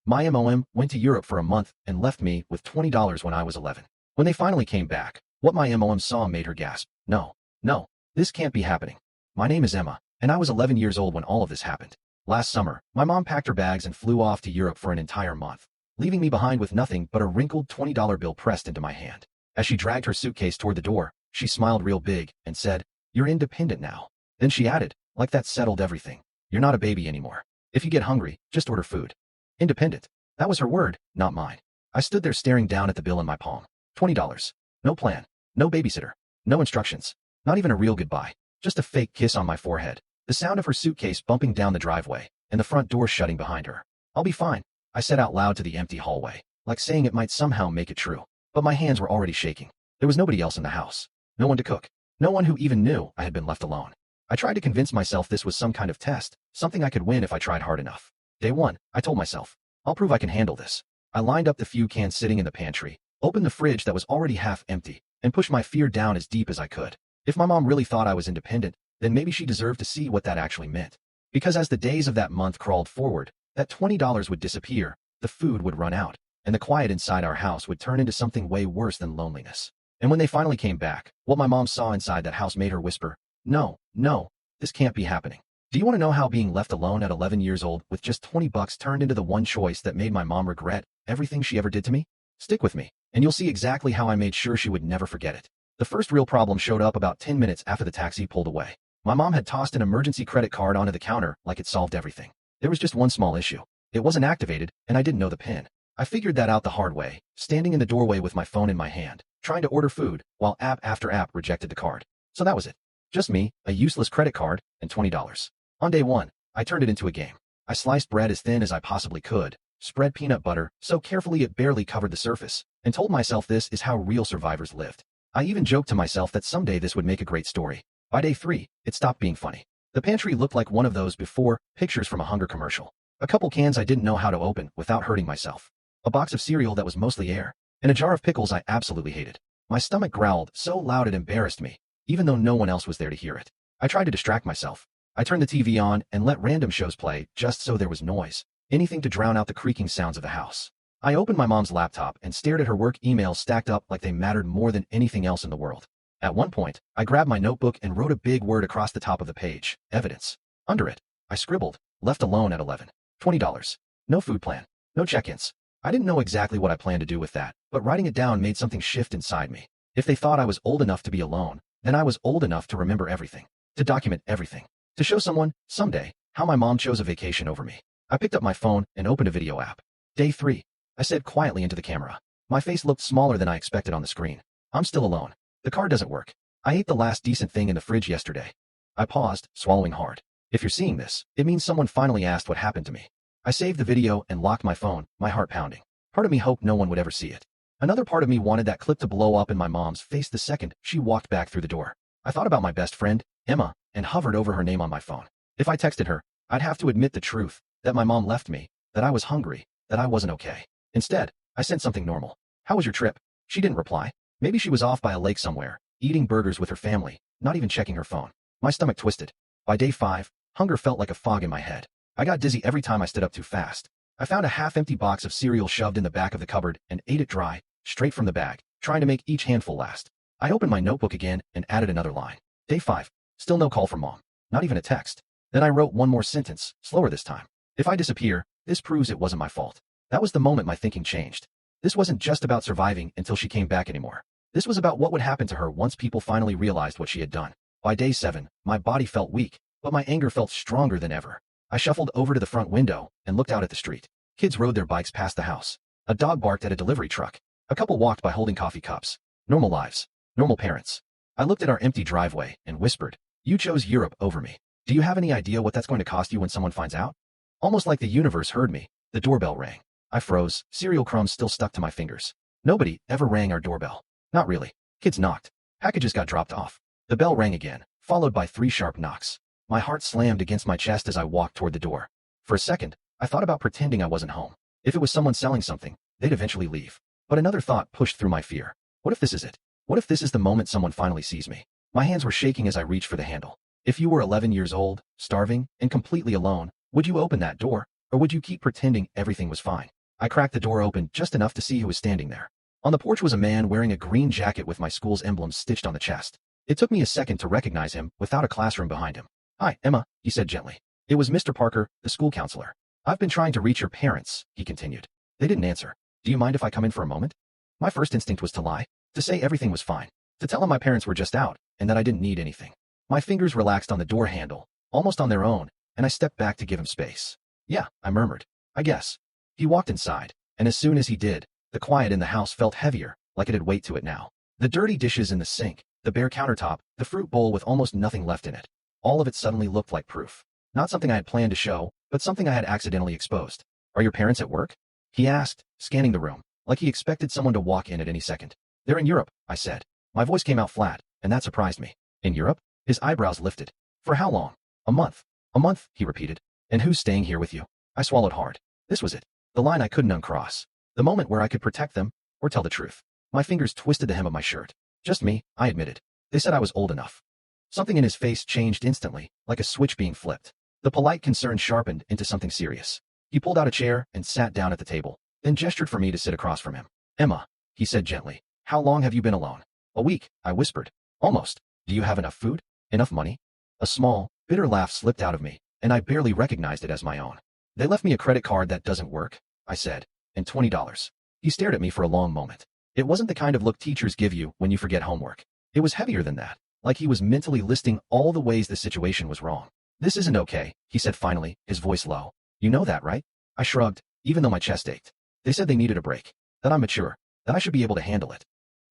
My mom went to Europe for a month and left me with $20 when I was 11. When they finally came back, what my mom saw made her gasp. No, no, this can't be happening. My name is Emma, and I was 11 years old when all of this happened. Last summer, my mom packed her bags and flew off to Europe for an entire month, leaving me behind with nothing but a wrinkled $20 bill pressed into my hand. As she dragged her suitcase toward the door, she smiled real big and said, "You're independent now." Then she added, like that settled everything. "You're not a baby anymore. If you get hungry, just order food." Independent. That was her word, not mine. I stood there staring down at the bill in my palm. $20. No plan. No babysitter. No instructions. Not even a real goodbye. Just a fake kiss on my forehead. The sound of her suitcase bumping down the driveway, and the front door shutting behind her. "I'll be fine," I said out loud to the empty hallway, like saying it might somehow make it true. But my hands were already shaking. There was nobody else in the house. No one to cook. No one who even knew I had been left alone. I tried to convince myself this was some kind of test, something I could win if I tried hard enough. Day one, I told myself, I'll prove I can handle this. I lined up the few cans sitting in the pantry, opened the fridge that was already half empty, and pushed my fear down as deep as I could. If my mom really thought I was independent, then maybe she deserved to see what that actually meant. Because as the days of that month crawled forward, that $20 would disappear, the food would run out, and the quiet inside our house would turn into something way worse than loneliness. And when they finally came back, what my mom saw inside that house made her whisper, "No, no, this can't be happening." Do you want to know how being left alone at 11 years old with just $20 turned into the one choice that made my mom regret everything she ever did to me? Stick with me, and you'll see exactly how I made sure she would never forget it. The first real problem showed up about 10 minutes after the taxi pulled away. My mom had tossed an emergency credit card onto the counter like it solved everything. There was just one small issue. It wasn't activated, and I didn't know the PIN. I figured that out the hard way, standing in the doorway with my phone in my hand, trying to order food, while app after app rejected the card. So that was it. Just me, a useless credit card, and $20. On day one, I turned it into a game. I sliced bread as thin as I possibly could, spread peanut butter so carefully it barely covered the surface, and told myself this is how real survivors lived. I even joked to myself that someday this would make a great story. By day three, it stopped being funny. The pantry looked like one of those before pictures from a hunger commercial. A couple cans I didn't know how to open without hurting myself. A box of cereal that was mostly air, and a jar of pickles I absolutely hated. My stomach growled so loud it embarrassed me, even though no one else was there to hear it. I tried to distract myself. I turned the TV on and let random shows play just so there was noise, anything to drown out the creaking sounds of the house. I opened my mom's laptop and stared at her work emails stacked up like they mattered more than anything else in the world. At one point, I grabbed my notebook and wrote a big word across the top of the page, evidence. Under it, I scribbled, left alone at 11. $20. No food plan. No check-ins. I didn't know exactly what I planned to do with that, but writing it down made something shift inside me. If they thought I was old enough to be alone, then I was old enough to remember everything, to document everything, to show someone, someday, how my mom chose a vacation over me. I picked up my phone and opened a video app. Day 3. I said quietly into the camera. My face looked smaller than I expected on the screen. I'm still alone. The car doesn't work. I ate the last decent thing in the fridge yesterday. I paused, swallowing hard. If you're seeing this, it means someone finally asked what happened to me. I saved the video and locked my phone, my heart pounding. Part of me hoped no one would ever see it. Another part of me wanted that clip to blow up in my mom's face the second she walked back through the door. I thought about my best friend, Emma, and hovered over her name on my phone. If I texted her, I'd have to admit the truth, that my mom left me, that I was hungry, that I wasn't okay. Instead, I sent something normal. How was your trip? She didn't reply. Maybe she was off by a lake somewhere, eating burgers with her family, not even checking her phone. My stomach twisted. By day 5, hunger felt like a fog in my head. I got dizzy every time I stood up too fast. I found a half-empty box of cereal shoved in the back of the cupboard and ate it dry, straight from the bag, trying to make each handful last. I opened my notebook again and added another line. Day 5. Still no call from mom. Not even a text. Then I wrote one more sentence, slower this time. If I disappear, this proves it wasn't my fault. That was the moment my thinking changed. This wasn't just about surviving until she came back anymore. This was about what would happen to her once people finally realized what she had done. By day 7, my body felt weak, but my anger felt stronger than ever. I shuffled over to the front window and looked out at the street. Kids rode their bikes past the house. A dog barked at a delivery truck. A couple walked by holding coffee cups. Normal lives. Normal parents. I looked at our empty driveway and whispered, "You chose Europe over me. Do you have any idea what that's going to cost you when someone finds out?" Almost like the universe heard me, the doorbell rang. I froze, cereal crumbs still stuck to my fingers. Nobody ever rang our doorbell. Not really. Kids knocked. Packages got dropped off. The bell rang again, followed by 3 sharp knocks. My heart slammed against my chest as I walked toward the door. For a second, I thought about pretending I wasn't home. If it was someone selling something, they'd eventually leave. But another thought pushed through my fear. What if this is it? What if this is the moment someone finally sees me? My hands were shaking as I reached for the handle. If you were 11 years old, starving, and completely alone, would you open that door, or would you keep pretending everything was fine? I cracked the door open just enough to see who was standing there. On the porch was a man wearing a green jacket with my school's emblem stitched on the chest. It took me a second to recognize him without a classroom behind him. "Hi, Emma," he said gently. It was Mr. Parker, the school counselor. "I've been trying to reach your parents," he continued. "They didn't answer. Do you mind if I come in for a moment?" My first instinct was to lie, to say everything was fine, to tell him my parents were just out, and that I didn't need anything. My fingers relaxed on the door handle, almost on their own, and I stepped back to give him space. "Yeah," I murmured. "I guess." He walked inside, and as soon as he did, the quiet in the house felt heavier, like it had weight to it now. The dirty dishes in the sink, the bare countertop, the fruit bowl with almost nothing left in it. All of it suddenly looked like proof. Not something I had planned to show, but something I had accidentally exposed. "Are your parents at work?" he asked, scanning the room, like he expected someone to walk in at any second. "They're in Europe," I said. My voice came out flat, and that surprised me. "In Europe?" His eyebrows lifted. "For how long?" "A month." "A month," he repeated. "And who's staying here with you?" I swallowed hard. This was it. The line I couldn't uncross. The moment where I could protect them, or tell the truth. My fingers twisted the hem of my shirt. "Just me," I admitted. "They said I was old enough." Something in his face changed instantly, like a switch being flipped. The polite concern sharpened into something serious. He pulled out a chair and sat down at the table, then gestured for me to sit across from him. "Emma," he said gently, "how long have you been alone?" "A week," I whispered. "Almost. Do you have enough food? Enough money?" A small, bitter laugh slipped out of me, and I barely recognized it as my own. "They left me a credit card that doesn't work," I said, "and $20. He stared at me for a long moment. It wasn't the kind of look teachers give you when you forget homework. It was heavier than that, like he was mentally listing all the ways the situation was wrong. "This isn't okay," he said finally, his voice low. "You know that, right?" I shrugged, even though my chest ached. "They said they needed a break. That I'm mature. That I should be able to handle it."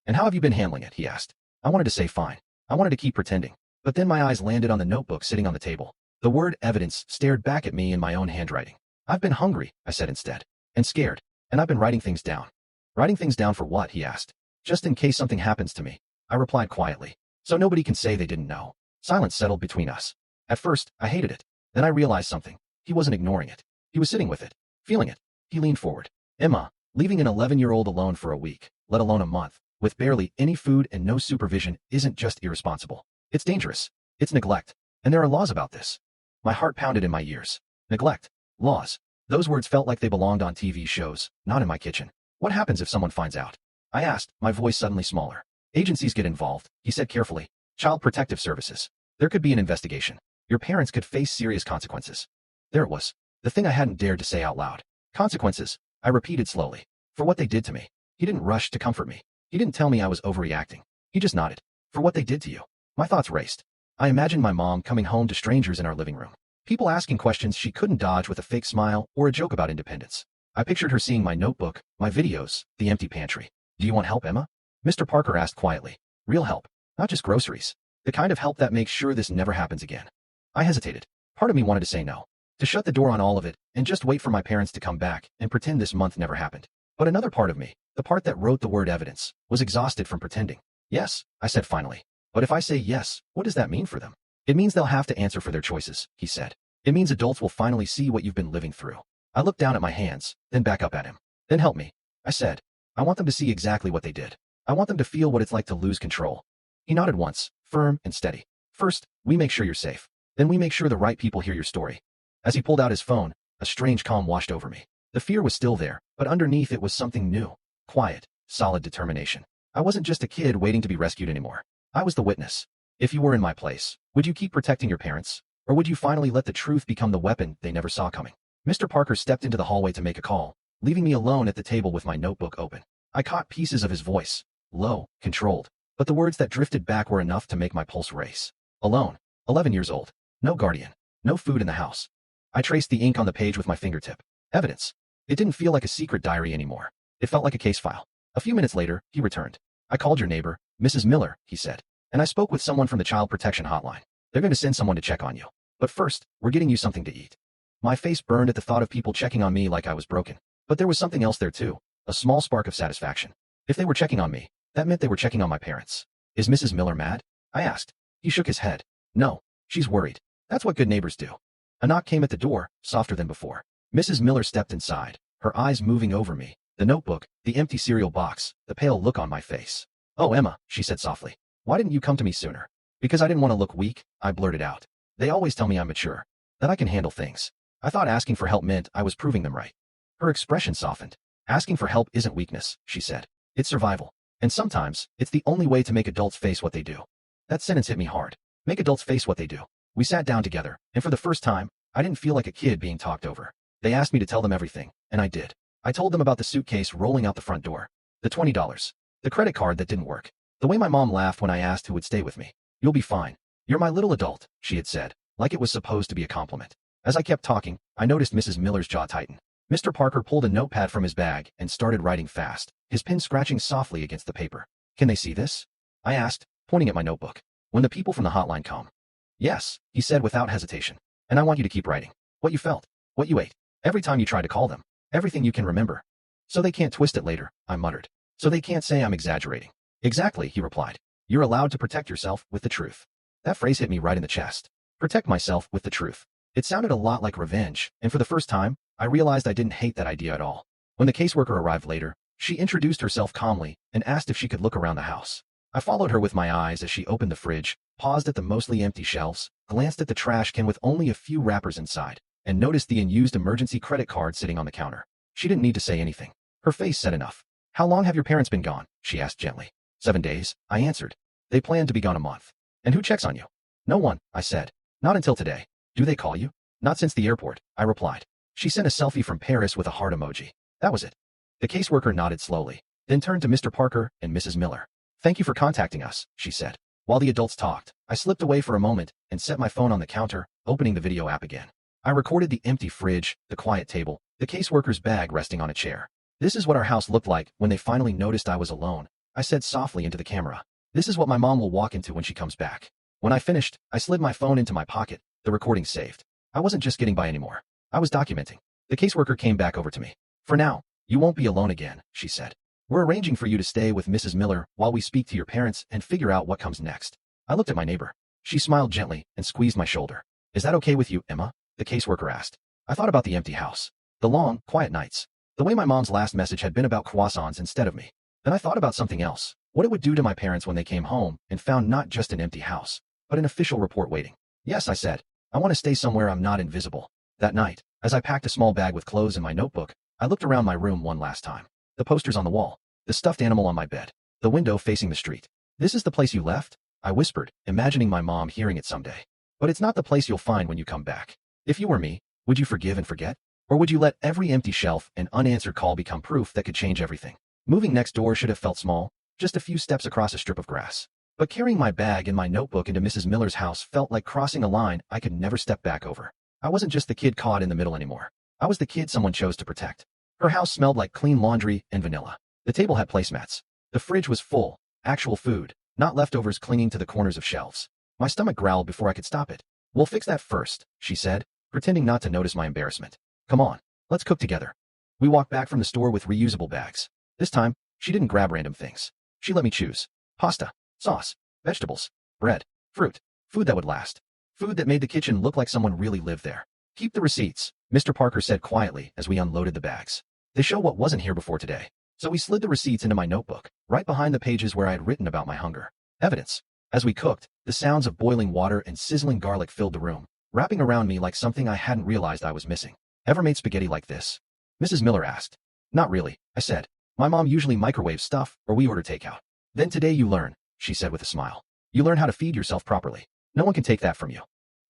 "And how have you been handling it?" he asked. I wanted to say fine. I wanted to keep pretending. But then my eyes landed on the notebook sitting on the table. The word evidence stared back at me in my own handwriting. "I've been hungry," I said instead. "And scared. And I've been writing things down." "Writing things down for what?" he asked. "Just in case something happens to me," I replied quietly. "So nobody can say they didn't know." Silence settled between us. At first, I hated it. Then I realized something. He wasn't ignoring it. He was sitting with it, feeling it. He leaned forward. "Emma, leaving an 11-year-old alone for a week, let alone a month, with barely any food and no supervision isn't just irresponsible. It's dangerous. It's neglect. And there are laws about this." My heart pounded in my ears. Neglect. Laws. Those words felt like they belonged on TV shows, not in my kitchen. "What happens if someone finds out?" I asked, my voice suddenly smaller. "Agencies get involved," he said carefully. "Child Protective Services. There could be an investigation. Your parents could face serious consequences." There it was. The thing I hadn't dared to say out loud. Consequences, I repeated slowly. For what they did to me. He didn't rush to comfort me. He didn't tell me I was overreacting. He just nodded. "For what they did to you." My thoughts raced. I imagined my mom coming home to strangers in our living room. People asking questions she couldn't dodge with a fake smile or a joke about independence. I pictured her seeing my notebook, my videos, the empty pantry. "Do you want help, Emma?" Mr. Parker asked quietly. "Real help. Not just groceries. The kind of help that makes sure this never happens again." I hesitated. Part of me wanted to say no. To shut the door on all of it, and just wait for my parents to come back, and pretend this month never happened. But another part of me, the part that wrote the word evidence, was exhausted from pretending. "Yes," I said finally. "But if I say yes, what does that mean for them?" "It means they'll have to answer for their choices," he said. "It means adults will finally see what you've been living through." I looked down at my hands, then back up at him. "Then help me," I said. "I want them to see exactly what they did. I want them to feel what it's like to lose control." He nodded once, firm and steady. "First, we make sure you're safe. Then we make sure the right people hear your story." As he pulled out his phone, a strange calm washed over me. The fear was still there, but underneath it was something new. Quiet, solid determination. I wasn't just a kid waiting to be rescued anymore. I was the witness. If you were in my place, would you keep protecting your parents? Or would you finally let the truth become the weapon they never saw coming? Mr. Parker stepped into the hallway to make a call, leaving me alone at the table with my notebook open. I caught pieces of his voice. Low, controlled. But the words that drifted back were enough to make my pulse race. Alone. 11 years old. No guardian. No food in the house. I traced the ink on the page with my fingertip. Evidence. It didn't feel like a secret diary anymore. It felt like a case file. A few minutes later, he returned. "I called your neighbor, Mrs. Miller," he said. "And I spoke with someone from the Child Protection Hotline. They're going to send someone to check on you. But first, we're getting you something to eat." My face burned at the thought of people checking on me like I was broken. But there was something else there too. A small spark of satisfaction. If they were checking on me, that meant they were checking on my parents. "Is Mrs. Miller mad?" I asked. He shook his head. "No, she's worried. That's what good neighbors do." A knock came at the door, softer than before. Mrs. Miller stepped inside, her eyes moving over me, the notebook, the empty cereal box, the pale look on my face. "Oh, Emma," she said softly. "Why didn't you come to me sooner?" "Because I didn't want to look weak," I blurted out. "They always tell me I'm mature, that I can handle things. I thought asking for help meant I was proving them right." Her expression softened. Asking for help isn't weakness, she said. It's survival. And sometimes, it's the only way to make adults face what they do. That sentence hit me hard. Make adults face what they do. We sat down together, and for the first time, I didn't feel like a kid being talked over. They asked me to tell them everything, and I did. I told them about the suitcase rolling out the front door, the $20, the credit card that didn't work, the way my mom laughed when I asked who would stay with me. You'll be fine. You're my little adult, she had said, like it was supposed to be a compliment. As I kept talking, I noticed Mrs. Miller's jaw tighten. Mr. Parker pulled a notepad from his bag and started writing fast, his pen scratching softly against the paper. Can they see this? I asked, pointing at my notebook. When the people from the hotline come. Yes, he said without hesitation. And I want you to keep writing. What you felt. What you ate. Every time you try to call them. Everything you can remember. So they can't twist it later, I muttered. So they can't say I'm exaggerating. Exactly, he replied. You're allowed to protect yourself with the truth. That phrase hit me right in the chest. Protect myself with the truth. It sounded a lot like revenge, and for the first time, I realized I didn't hate that idea at all. When the caseworker arrived later, she introduced herself calmly and asked if she could look around the house. I followed her with my eyes as she opened the fridge, paused at the mostly empty shelves, glanced at the trash can with only a few wrappers inside, and noticed the unused emergency credit card sitting on the counter. She didn't need to say anything. Her face said enough. How long have your parents been gone? She asked gently. 7 days, I answered. They plan to be gone a month. And who checks on you? No one, I said. Not until today. Do they call you? Not since the airport, I replied. She sent a selfie from Paris with a heart emoji. That was it. The caseworker nodded slowly, then turned to Mr. Parker and Mrs. Miller. Thank you for contacting us, she said. While the adults talked, I slipped away for a moment and set my phone on the counter, opening the video app again. I recorded the empty fridge, the quiet table, the caseworker's bag resting on a chair. This is what our house looked like when they finally noticed I was alone, I said softly into the camera. This is what my mom will walk into when she comes back. When I finished, I slid my phone into my pocket, the recording saved. I wasn't just getting by anymore. I was documenting. The caseworker came back over to me. For now, you won't be alone again, she said. We're arranging for you to stay with Mrs. Miller while we speak to your parents and figure out what comes next. I looked at my neighbor. She smiled gently and squeezed my shoulder. Is that okay with you, Emma? The caseworker asked. I thought about the empty house. The long, quiet nights. The way my mom's last message had been about croissants instead of me. Then I thought about something else. What it would do to my parents when they came home and found not just an empty house, but an official report waiting. Yes, I said. I want to stay somewhere I'm not invisible. That night, as I packed a small bag with clothes and my notebook, I looked around my room one last time. The posters on the wall, the stuffed animal on my bed, the window facing the street. This is the place you left? I whispered, imagining my mom hearing it someday. But it's not the place you'll find when you come back. If you were me, would you forgive and forget? Or would you let every empty shelf and unanswered call become proof that could change everything? Moving next door should have felt small, just a few steps across a strip of grass. But carrying my bag and my notebook into Mrs. Miller's house felt like crossing a line I could never step back over. I wasn't just the kid caught in the middle anymore. I was the kid someone chose to protect. Her house smelled like clean laundry and vanilla. The table had placemats. The fridge was full, actual food, not leftovers clinging to the corners of shelves. My stomach growled before I could stop it. We'll fix that first, she said, pretending not to notice my embarrassment. Come on, let's cook together. We walked back from the store with reusable bags. This time, she didn't grab random things. She let me choose. Pasta, sauce, vegetables, bread, fruit, food that would last. Food that made the kitchen look like someone really lived there. Keep the receipts, Mr. Parker said quietly as we unloaded the bags. They show what wasn't here before today. So we slid the receipts into my notebook, right behind the pages where I had written about my hunger. Evidence. As we cooked, the sounds of boiling water and sizzling garlic filled the room, wrapping around me like something I hadn't realized I was missing. Ever made spaghetti like this? Mrs. Miller asked. Not really, I said. My mom usually microwaves stuff, or we order takeout. Then today you learn, she said with a smile. You learn how to feed yourself properly. No one can take that from you.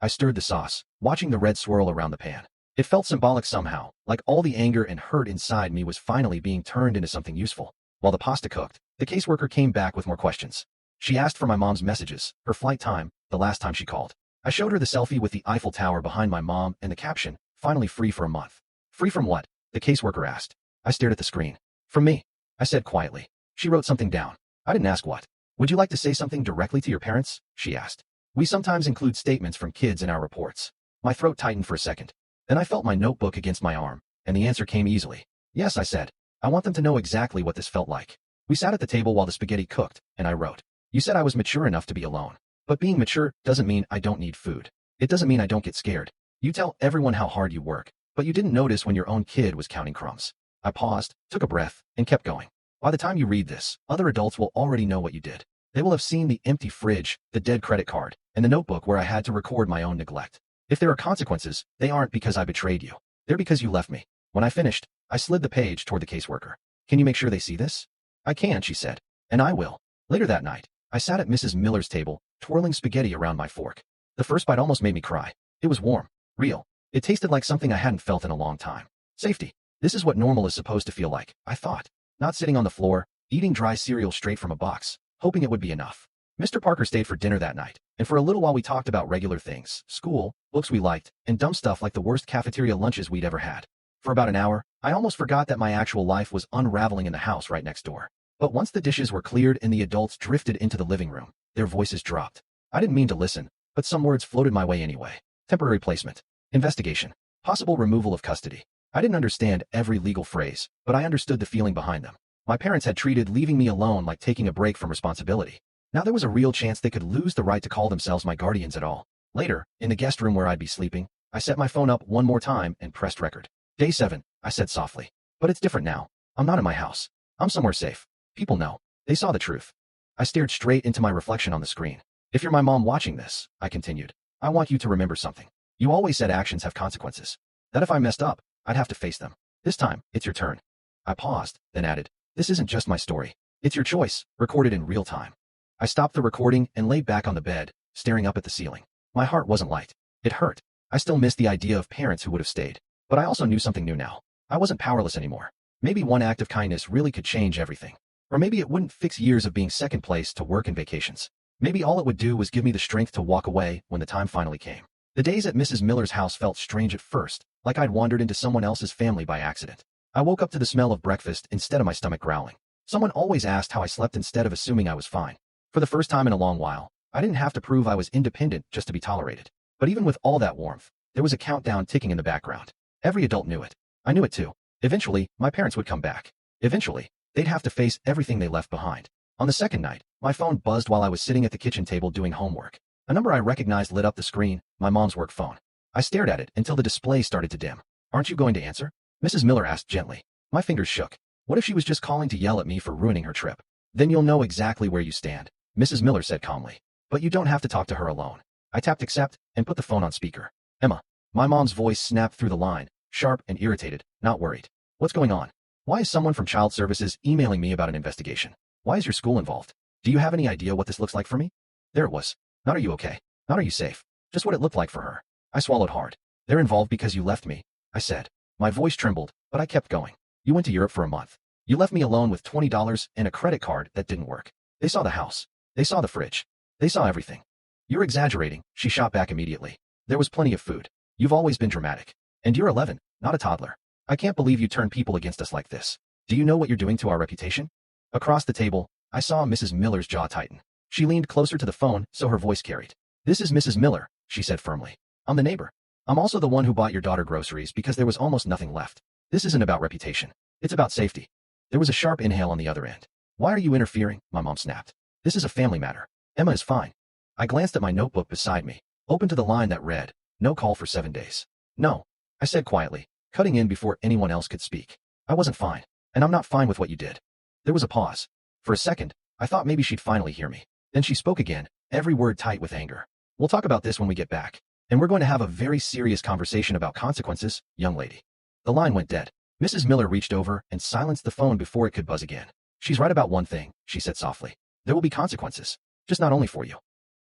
I stirred the sauce, watching the red swirl around the pan. It felt symbolic somehow, like all the anger and hurt inside me was finally being turned into something useful. While the pasta cooked, the caseworker came back with more questions. She asked for my mom's messages, her flight time, the last time she called. I showed her the selfie with the Eiffel Tower behind my mom and the caption, finally free for a month. Free from what? The caseworker asked. I stared at the screen. From me, I said quietly. She wrote something down. I didn't ask what. Would you like to say something directly to your parents? She asked. We sometimes include statements from kids in our reports. My throat tightened for a second. Then I felt my notebook against my arm, and the answer came easily. Yes, I said. I want them to know exactly what this felt like. We sat at the table while the spaghetti cooked, and I wrote. You said I was mature enough to be alone. But being mature doesn't mean I don't need food. It doesn't mean I don't get scared. You tell everyone how hard you work, but you didn't notice when your own kid was counting crumbs. I paused, took a breath, and kept going. By the time you read this, other adults will already know what you did. They will have seen the empty fridge, the dead credit card, and the notebook where I had to record my own neglect. If there are consequences, they aren't because I betrayed you. They're because you left me. When I finished, I slid the page toward the caseworker. Can you make sure they see this? I can, she said. And I will. Later that night, I sat at Mrs. Miller's table, twirling spaghetti around my fork. The first bite almost made me cry. It was warm. Real. It tasted like something I hadn't felt in a long time. Safety. This is what normal is supposed to feel like, I thought. Not sitting on the floor, eating dry cereal straight from a box, hoping it would be enough. Mr. Parker stayed for dinner that night, and for a little while we talked about regular things, school, books we liked, and dumb stuff like the worst cafeteria lunches we'd ever had. For about an hour, I almost forgot that my actual life was unraveling in the house right next door. But once the dishes were cleared and the adults drifted into the living room, their voices dropped. I didn't mean to listen, but some words floated my way anyway. Temporary placement. Investigation. Possible removal of custody. I didn't understand every legal phrase, but I understood the feeling behind them. My parents had treated leaving me alone like taking a break from responsibility. Now there was a real chance they could lose the right to call themselves my guardians at all. Later, in the guest room where I'd be sleeping, I set my phone up one more time and pressed record. Day 7, I said softly. But it's different now. I'm not in my house. I'm somewhere safe. People know. They saw the truth. I stared straight into my reflection on the screen. If you're my mom watching this, I continued, I want you to remember something. You always said actions have consequences. That if I messed up, I'd have to face them. This time, it's your turn. I paused, then added, this isn't just my story. It's your choice, recorded in real time. I stopped the recording and lay back on the bed, staring up at the ceiling. My heart wasn't light. It hurt. I still missed the idea of parents who would have stayed. But I also knew something new now. I wasn't powerless anymore. Maybe one act of kindness really could change everything. Or maybe it wouldn't fix years of being second place to work and vacations. Maybe all it would do was give me the strength to walk away when the time finally came. The days at Mrs. Miller's house felt strange at first, like I'd wandered into someone else's family by accident. I woke up to the smell of breakfast instead of my stomach growling. Someone always asked how I slept instead of assuming I was fine. For the first time in a long while, I didn't have to prove I was independent just to be tolerated. But even with all that warmth, there was a countdown ticking in the background. Every adult knew it. I knew it too. Eventually, my parents would come back. Eventually, they'd have to face everything they left behind. On the second night, my phone buzzed while I was sitting at the kitchen table doing homework. A number I recognized lit up the screen, my mom's work phone. I stared at it until the display started to dim. Aren't you going to answer? Mrs. Miller asked gently. My fingers shook. What if she was just calling to yell at me for ruining her trip? Then you'll know exactly where you stand, Mrs. Miller said calmly. But you don't have to talk to her alone. I tapped accept and put the phone on speaker. Emma. My mom's voice snapped through the line, sharp and irritated, not worried. What's going on? Why is someone from Child Services emailing me about an investigation? Why is your school involved? Do you have any idea what this looks like for me? There it was. Not are you okay? Not are you safe? Just what it looked like for her. I swallowed hard. They're involved because you left me, I said. My voice trembled, but I kept going. You went to Europe for a month. You left me alone with $20 and a credit card that didn't work. They saw the house. They saw the fridge. They saw everything. You're exaggerating, she shot back immediately. There was plenty of food. You've always been dramatic. And you're 11, not a toddler. I can't believe you turn people against us like this. Do you know what you're doing to our reputation? Across the table, I saw Mrs. Miller's jaw tighten. She leaned closer to the phone so her voice carried. This is Mrs. Miller, she said firmly. I'm the neighbor. I'm also the one who bought your daughter groceries because there was almost nothing left. This isn't about reputation. It's about safety. There was a sharp inhale on the other end. Why are you interfering? My mom snapped. This is a family matter. Emma is fine. I glanced at my notebook beside me, open to the line that read, no call for 7 days. No, I said quietly, cutting in before anyone else could speak. I wasn't fine, and I'm not fine with what you did. There was a pause. For a second, I thought maybe she'd finally hear me. Then she spoke again, every word tight with anger. We'll talk about this when we get back. And we're going to have a very serious conversation about consequences, young lady. The line went dead. Mrs. Miller reached over and silenced the phone before it could buzz again. She's right about one thing, she said softly. There will be consequences. Just not only for you.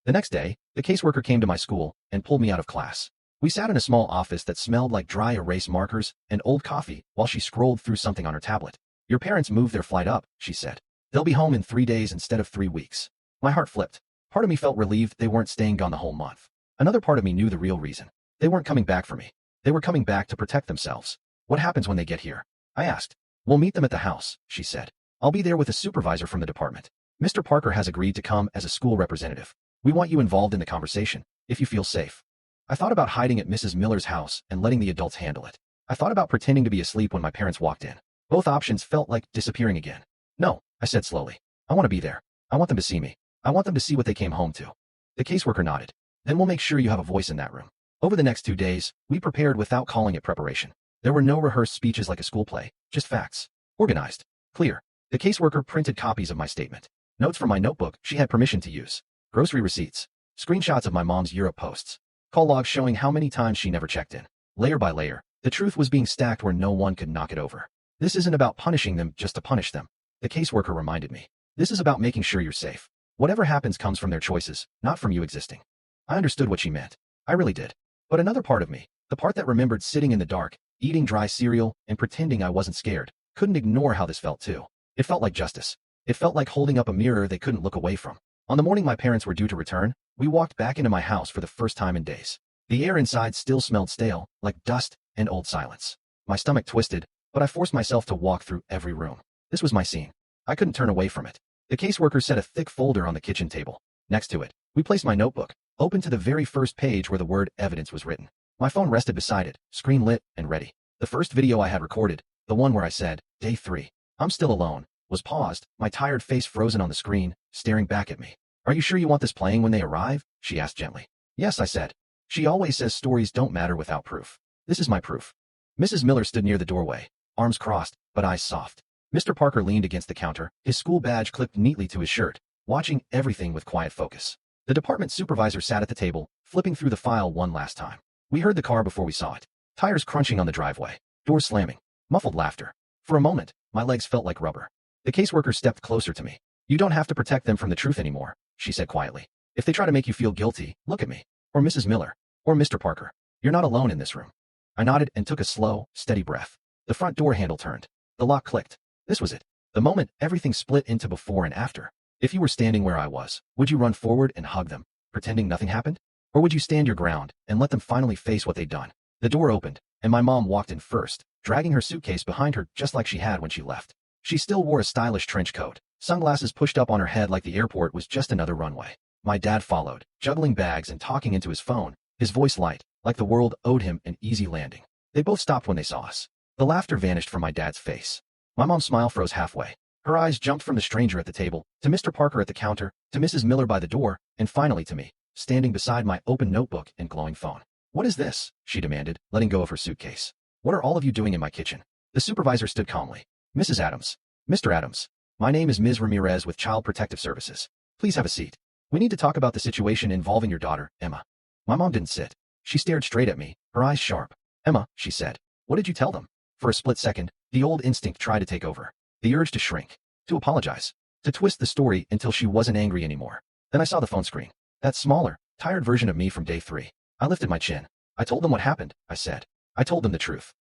The next day, the caseworker came to my school and pulled me out of class. We sat in a small office that smelled like dry erase markers and old coffee while she scrolled through something on her tablet. Your parents moved their flight up, she said. They'll be home in 3 days instead of 3 weeks. My heart flipped. Part of me felt relieved they weren't staying gone the whole month. Another part of me knew the real reason. They weren't coming back for me. They were coming back to protect themselves. What happens when they get here? I asked. We'll meet them at the house, she said. I'll be there with a supervisor from the department. Mr. Parker has agreed to come as a school representative. We want you involved in the conversation, if you feel safe. I thought about hiding at Mrs. Miller's house and letting the adults handle it. I thought about pretending to be asleep when my parents walked in. Both options felt like disappearing again. No, I said slowly. I want to be there. I want them to see me. I want them to see what they came home to. The caseworker nodded. Then we'll make sure you have a voice in that room. Over the next 2 days, we prepared without calling it preparation. There were no rehearsed speeches like a school play, just facts. Organized. Clear. The caseworker printed copies of my statement. Notes from my notebook she had permission to use. Grocery receipts. Screenshots of my mom's Europe posts. Call logs showing how many times she never checked in. Layer by layer, the truth was being stacked where no one could knock it over. This isn't about punishing them just to punish them. The caseworker reminded me. This is about making sure you're safe. Whatever happens comes from their choices, not from you existing. I understood what she meant. I really did. But another part of me, the part that remembered sitting in the dark, eating dry cereal, and pretending I wasn't scared, couldn't ignore how this felt too. It felt like justice. It felt like holding up a mirror they couldn't look away from. On the morning my parents were due to return, we walked back into my house for the first time in days. The air inside still smelled stale, like dust and old silence. My stomach twisted, but I forced myself to walk through every room. This was my scene. I couldn't turn away from it. The caseworker set a thick folder on the kitchen table. Next to it, we placed my notebook, open to the very first page where the word evidence was written. My phone rested beside it, screen lit and ready. The first video I had recorded, the one where I said, "Day 3. I'm still alone," was paused, my tired face frozen on the screen, staring back at me. "Are you sure you want this playing when they arrive?" she asked gently. "Yes," I said. She always says stories don't matter without proof. This is my proof. Mrs. Miller stood near the doorway, arms crossed, but eyes soft. Mr. Parker leaned against the counter, his school badge clipped neatly to his shirt, watching everything with quiet focus. The department supervisor sat at the table, flipping through the file one last time. We heard the car before we saw it. Tires crunching on the driveway, doors slamming, muffled laughter. For a moment, my legs felt like rubber. The caseworker stepped closer to me. "You don't have to protect them from the truth anymore," she said quietly. "If they try to make you feel guilty, look at me. Or Mrs. Miller. Or Mr. Parker. You're not alone in this room." I nodded and took a slow, steady breath. The front door handle turned. The lock clicked. This was it. The moment everything split into before and after. If you were standing where I was, would you run forward and hug them, pretending nothing happened? Or would you stand your ground and let them finally face what they'd done? The door opened, and my mom walked in first, dragging her suitcase behind her just like she had when she left. She still wore a stylish trench coat, sunglasses pushed up on her head like the airport was just another runway. My dad followed, juggling bags and talking into his phone, his voice light, like the world owed him an easy landing. They both stopped when they saw us. The laughter vanished from my dad's face. My mom's smile froze halfway. Her eyes jumped from the stranger at the table, to Mr. Parker at the counter, to Mrs. Miller by the door, and finally to me, standing beside my open notebook and glowing phone. "What is this?" she demanded, letting go of her suitcase. "What are all of you doing in my kitchen?" The supervisor stood calmly. "Mrs. Adams. Mr. Adams. My name is Ms. Ramirez with Child Protective Services. Please have a seat. We need to talk about the situation involving your daughter, Emma." My mom didn't sit. She stared straight at me, her eyes sharp. "Emma," she said. "What did you tell them?" For a split second, the old instinct tried to take over. The urge to shrink, to apologize, to twist the story until she wasn't angry anymore. Then I saw the phone screen. That smaller, tired version of me from day 3. I lifted my chin. "I told them what happened," I said. "I told them the truth."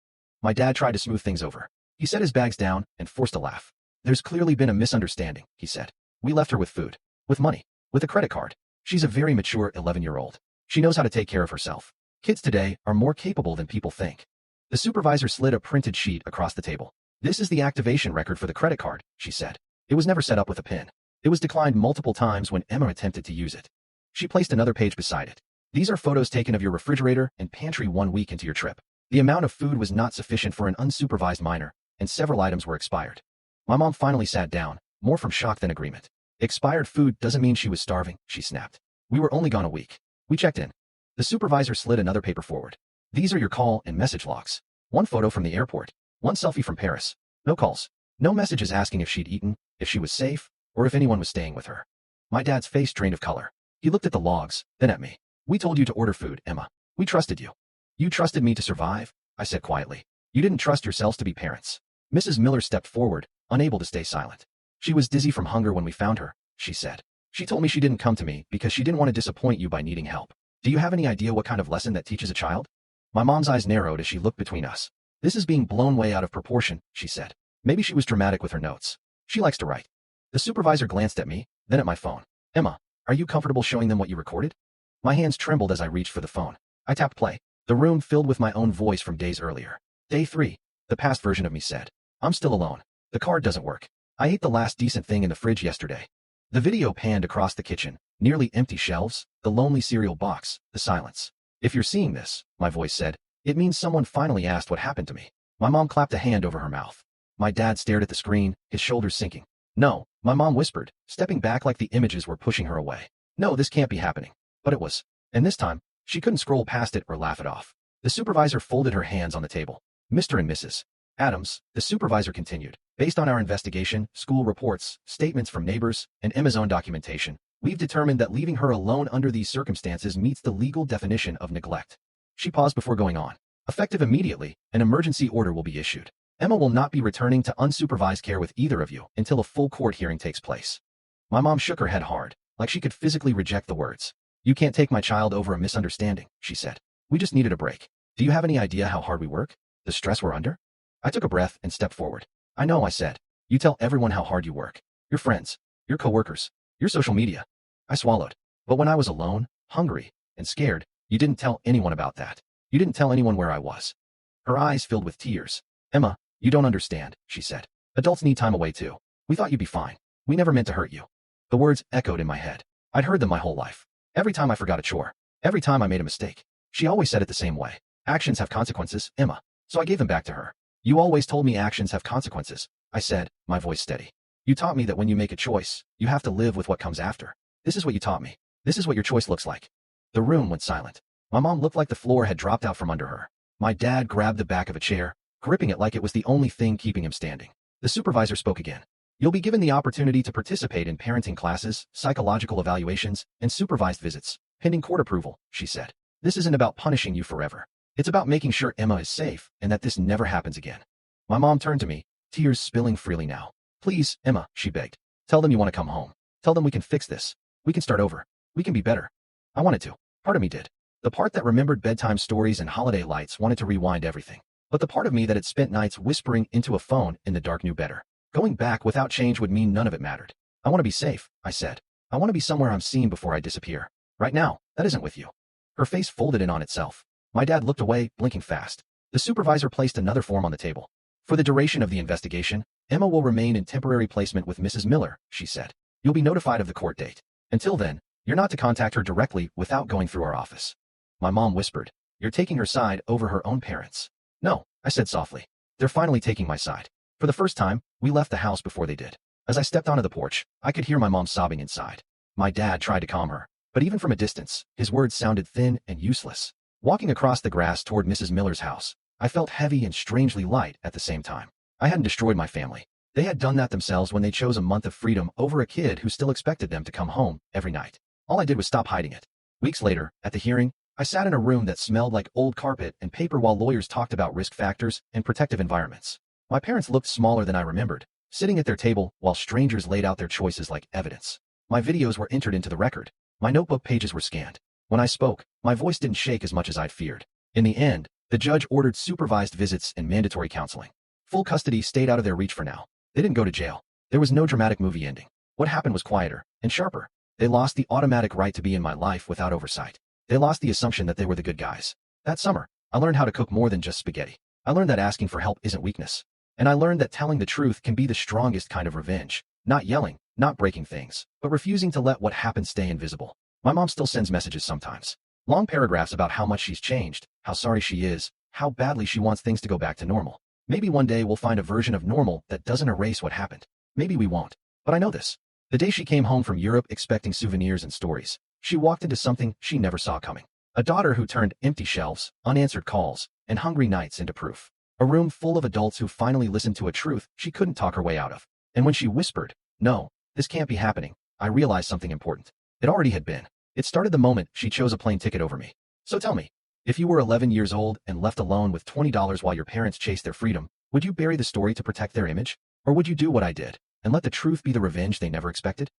My dad tried to smooth things over. He set his bags down and forced a laugh. "There's clearly been a misunderstanding," he said. "We left her with food, with money, with a credit card. She's a very mature 11-year-old. She knows how to take care of herself. Kids today are more capable than people think." The supervisor slid a printed sheet across the table. "This is the activation record for the credit card," she said. "It was never set up with a PIN. It was declined multiple times when Emma attempted to use it." She placed another page beside it. "These are photos taken of your refrigerator and pantry 1 week into your trip. The amount of food was not sufficient for an unsupervised minor, and several items were expired." My mom finally sat down, more from shock than agreement. "Expired food doesn't mean she was starving," she snapped. "We were only gone a week. We checked in." The supervisor slid another paper forward. "These are your call and message logs. 1 photo from the airport, 1 selfie from Paris. No calls. No messages asking if she'd eaten, if she was safe, or if anyone was staying with her." My dad's face drained of color. He looked at the logs, then at me. "We told you to order food, Emma. We trusted you." "You trusted me to survive?" I said quietly. "You didn't trust yourselves to be parents." Mrs. Miller stepped forward, unable to stay silent. "She was dizzy from hunger when we found her," she said. "She told me she didn't come to me because she didn't want to disappoint you by needing help. Do you have any idea what kind of lesson that teaches a child?" My mom's eyes narrowed as she looked between us. "This is being blown way out of proportion," she said. Maybe she was dramatic with her notes. She likes to write. The supervisor glanced at me, then at my phone. "Emma, are you comfortable showing them what you recorded?" My hands trembled as I reached for the phone. I tapped play. The room filled with my own voice from days earlier. "Day 3. The past version of me said. I'm still alone. The card doesn't work. I ate the last decent thing in the fridge yesterday." The video panned across the kitchen, nearly empty shelves, the lonely cereal box, the silence. "If you're seeing this," my voice said, "it means someone finally asked what happened to me." My mom clapped a hand over her mouth. My dad stared at the screen, his shoulders sinking. "No," my mom whispered, stepping back like the images were pushing her away. "No, this can't be happening." But it was. And this time, she couldn't scroll past it or laugh it off. The supervisor folded her hands on the table. "Mr. and Mrs. Adams," the supervisor continued, "based on our investigation, school reports, statements from neighbors, and Emma's own documentation, we've determined that leaving her alone under these circumstances meets the legal definition of neglect." She paused before going on. "Effective immediately, an emergency order will be issued. Emma will not be returning to unsupervised care with either of you until a full court hearing takes place. My mom shook her head hard, like she could physically reject the words. You can't take my child over a misunderstanding, she said. We just needed a break. Do you have any idea how hard we work? The stress we're under? I took a breath and stepped forward. I know, I said. You tell everyone how hard you work. Your friends, your coworkers, your social media. I swallowed. But when I was alone, hungry, and scared, you didn't tell anyone about that. You didn't tell anyone where I was. Her eyes filled with tears. Emma, you don't understand, she said. Adults need time away too. We thought you'd be fine. We never meant to hurt you. The words echoed in my head. I'd heard them my whole life. Every time I forgot a chore. Every time I made a mistake. She always said it the same way. Actions have consequences, Emma. So I gave them back to her. You always told me actions have consequences, I said, my voice steady. You taught me that when you make a choice, you have to live with what comes after. This is what you taught me. This is what your choice looks like. The room went silent. My mom looked like the floor had dropped out from under her. My dad grabbed the back of a chair, gripping it like it was the only thing keeping him standing. The supervisor spoke again. You'll be given the opportunity to participate in parenting classes, psychological evaluations, and supervised visits, pending court approval, she said. This isn't about punishing you forever. It's about making sure Emma is safe and that this never happens again. My mom turned to me, tears spilling freely now. Please, Emma, she begged. Tell them you want to come home. Tell them we can fix this. We can start over. We can be better. I wanted to. Part of me did. The part that remembered bedtime stories and holiday lights wanted to rewind everything. But the part of me that had spent nights whispering into a phone in the dark knew better. Going back without change would mean none of it mattered. I want to be safe, I said. I want to be somewhere I'm seen before I disappear. Right now, that isn't with you. Her face folded in on itself. My dad looked away, blinking fast. The supervisor placed another form on the table. For the duration of the investigation, Emma will remain in temporary placement with Mrs. Miller, she said. You'll be notified of the court date. Until then, you're not to contact her directly without going through our office. My mom whispered, You're taking her side over her own parents. No, I said softly. They're finally taking my side. For the first time, we left the house before they did. As I stepped onto the porch, I could hear my mom sobbing inside. My dad tried to calm her, but even from a distance, his words sounded thin and useless. Walking across the grass toward Mrs. Miller's house, I felt heavy and strangely light at the same time. I hadn't destroyed my family. They had done that themselves when they chose a month of freedom over a kid who still expected them to come home every night. All I did was stop hiding it. Weeks later, at the hearing, I sat in a room that smelled like old carpet and paper while lawyers talked about risk factors and protective environments. My parents looked smaller than I remembered, sitting at their table while strangers laid out their choices like evidence. My videos were entered into the record. My notebook pages were scanned. When I spoke, my voice didn't shake as much as I'd feared. In the end, the judge ordered supervised visits and mandatory counseling. Full custody stayed out of their reach for now. They didn't go to jail. There was no dramatic movie ending. What happened was quieter and sharper. They lost the automatic right to be in my life without oversight. They lost the assumption that they were the good guys. That summer, I learned how to cook more than just spaghetti. I learned that asking for help isn't weakness. And I learned that telling the truth can be the strongest kind of revenge. Not yelling, not breaking things, but refusing to let what happened stay invisible. My mom still sends messages sometimes. Long paragraphs about how much she's changed, how sorry she is, how badly she wants things to go back to normal. Maybe one day we'll find a version of normal that doesn't erase what happened. Maybe we won't. But I know this. The day she came home from Europe expecting souvenirs and stories, she walked into something she never saw coming. A daughter who turned empty shelves, unanswered calls, and hungry nights into proof. A room full of adults who finally listened to a truth she couldn't talk her way out of. And when she whispered, "No, this can't be happening," I realized something important. It already had been. It started the moment she chose a plane ticket over me. So tell me, if you were 11 years old and left alone with $20 while your parents chased their freedom, would you bury the story to protect their image? Or would you do what I did and let the truth be the revenge they never expected?